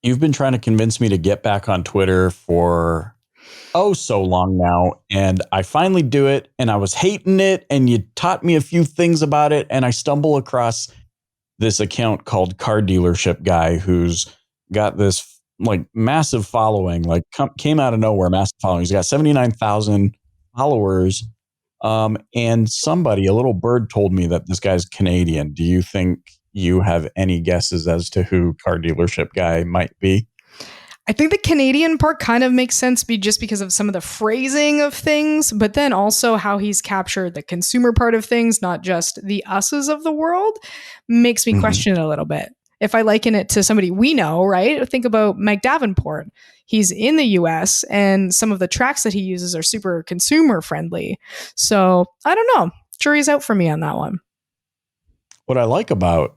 You've been trying to convince me to get back on Twitter for so long now, and I finally do it, and I was hating it, and you taught me a few things about it, and I stumble across this account called Car Dealership Guy, who's got this like massive following, like came out of nowhere, massive following. He's got 79,000 followers. And somebody, a little bird, told me that this guy's Canadian. Do you think you have any guesses as to who Car Dealership Guy might be? I think the Canadian part kind of makes sense just because of some of the phrasing of things, but then also how he's captured the consumer part of things, not just the us's of the world, makes me question it a little bit. If I liken it to somebody we know, right? Think about Mike Davenport. He's in the US and some of the tracks that he uses are super consumer friendly. So I don't know. Jury's out for me on that one. What I like about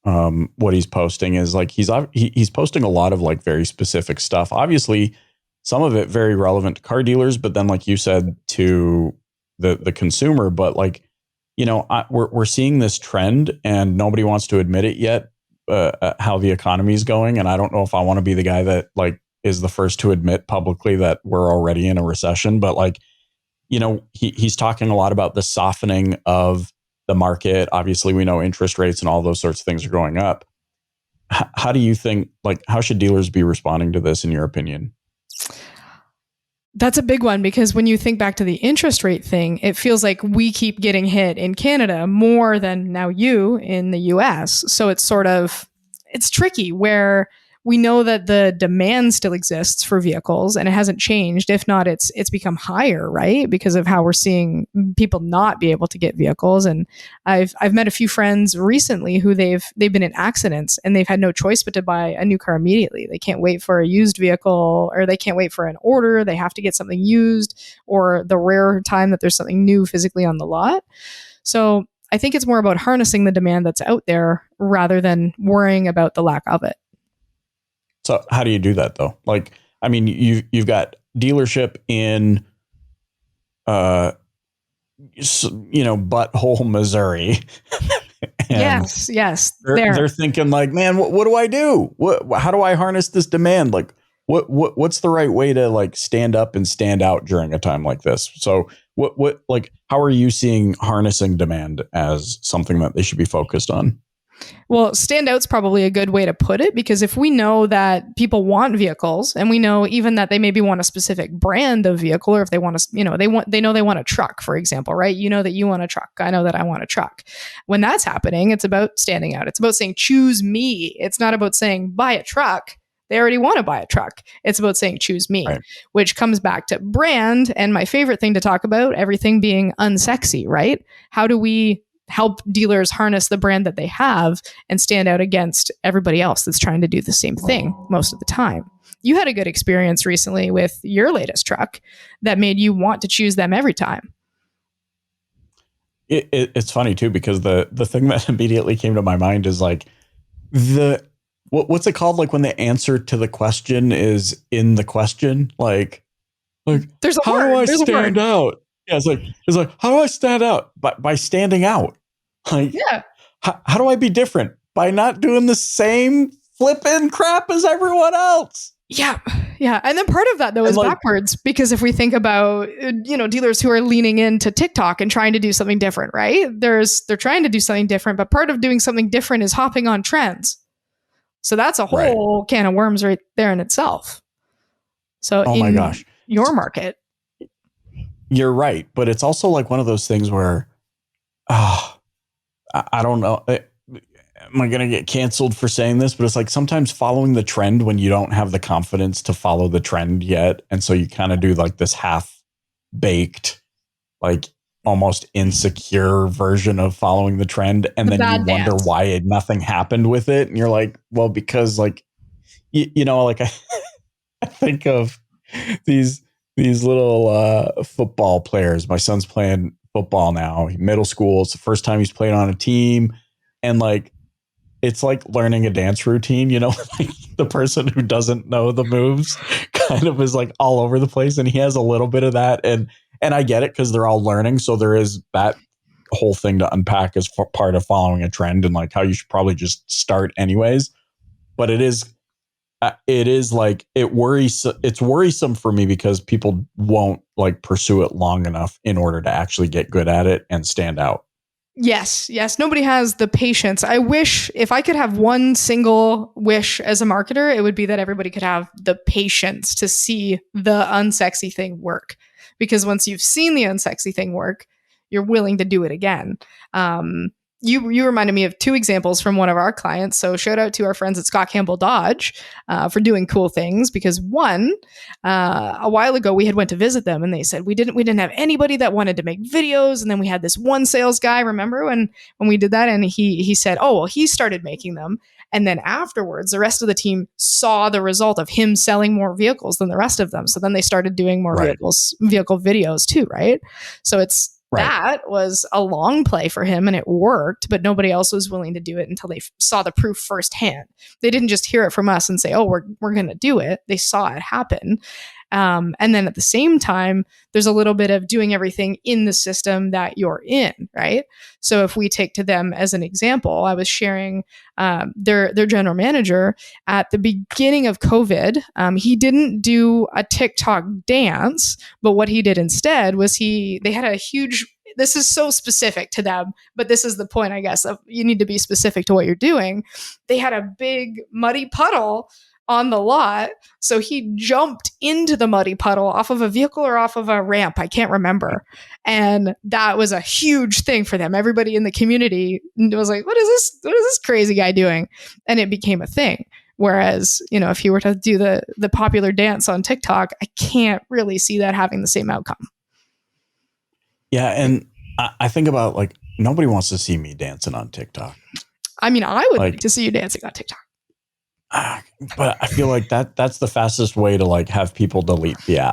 what he's posting is like he's posting a lot of like very specific stuff. Obviously, some of it very relevant to car dealers, but then like you said, to the consumer. But like, you know, we're seeing this trend, and nobody wants to admit it yet. How the economy is going, and I don't know if I want to be the guy that like is the first to admit publicly that we're already in a recession. But like, you know, he's talking a lot about the softening of the market. Obviously, we know interest rates and all those sorts of things are going up. How do you think, like, how should dealers be responding to this, in your opinion? That's a big one, because when you think back to the interest rate thing, it feels like we keep getting hit in Canada more than now you in the US. So it's tricky where we know that the demand still exists for vehicles and it hasn't changed. If not, it's become higher, right? Because of how we're seeing people not be able to get vehicles. And I've met a few friends recently who they've been in accidents and they've had no choice but to buy a new car immediately. They can't wait for a used vehicle, or they can't wait for an order. They have to get something used, or the rare time that there's something new physically on the lot. So I think it's more about harnessing the demand that's out there rather than worrying about the lack of it. So how do you do that though? Like, I mean, you've got dealership in, butthole, Missouri. Yes. They're thinking like, man, what do I do? How do I harness this demand? Like, what's the right way to like stand up and stand out during a time like this? So how are you seeing harnessing demand as something that they should be focused on? Well, standout's probably a good way to put it, because if we know that people want vehicles, and we know even that they maybe want a specific brand of vehicle, or if they want to, they know they want a truck, for example, right? You know that you want a truck. I know that I want a truck. When that's happening, it's about standing out. It's about saying, choose me. It's not about saying buy a truck. They already want to buy a truck. It's about saying choose me, right? Which comes back to brand. And my favorite thing to talk about, everything being unsexy, right? How do we help dealers harness the brand that they have and stand out against everybody else that's trying to do the same thing most of the time? You had a good experience recently with your latest truck that made you want to choose them every time. It's funny too, because the thing that immediately came to my mind is like what's it called? Like when the answer to the question is in the question, like there's a how word. do I stand out? Yeah, it's like how do I stand out? By standing out. Like, yeah. How do I be different? By not doing the same flipping crap as everyone else. Yeah. And then part of that though is backwards, because if we think about, dealers who are leaning into TikTok and trying to do something different, right? They're trying to do something different, but part of doing something different is hopping on trends. So that's a whole can of worms right there in itself. So my gosh, your market. You're right. But it's also like one of those things where, I don't know. Am I going to get canceled for saying this? But it's like sometimes following the trend when you don't have the confidence to follow the trend yet. And so you kind of do like this half baked, like almost insecure version of following the trend. And then you wonder why nothing happened with it. And you're like, well, because like, like I think of these little football players. My son's playing football now, middle school. It's the first time he's played on a team. And like, it's like learning a dance routine, like the person who doesn't know the moves kind of is like all over the place. And he has a little bit of that. And I get it, because they're all learning. So there is that whole thing to unpack as part of following a trend, and like how you should probably just start anyways. But it is it is like it worries. It's worrisome for me because people won't like pursue it long enough in order to actually get good at it and stand out. Yes, yes. Nobody has the patience. I wish if I could have one single wish as a marketer, it would be that everybody could have the patience to see the unsexy thing work. Because once you've seen the unsexy thing work, you're willing to do it again. You reminded me of two examples from one of our clients. So shout out to our friends at Scott Campbell Dodge for doing cool things. Because one, a while ago we had went to visit them, and they said we didn't have anybody that wanted to make videos, and then we had this one sales guy. Remember when we did that, and he said, oh well, he started making them. And then afterwards, the rest of the team saw the result of him selling more vehicles than the rest of them. So then they started doing more Right. vehicle videos too, right? So it's Right. that was a long play for him, and it worked, but nobody else was willing to do it until they saw the proof firsthand. They didn't just hear it from us and say, oh, we're going to do it. They saw it happen. And then at the same time, there's a little bit of doing everything in the system that you're in, right? So if we take to them as an example, I was sharing their general manager at the beginning of COVID. He didn't do a TikTok dance, but what he did instead was they had a huge. This is so specific to them, but this is the point, I guess, of you need to be specific to what you're doing. They had a big muddy puddle on the lot. So he jumped into the muddy puddle off of a vehicle or off of a ramp. I can't remember. And that was a huge thing for them. Everybody in the community was like, what is this? What is this crazy guy doing? And it became a thing. Whereas, if you were to do the popular dance on TikTok, I can't really see that having the same outcome. Yeah. And I think about like, nobody wants to see me dancing on TikTok. I mean, I would like to see you dancing on TikTok. But I feel like that's the fastest way to like have people delete the app.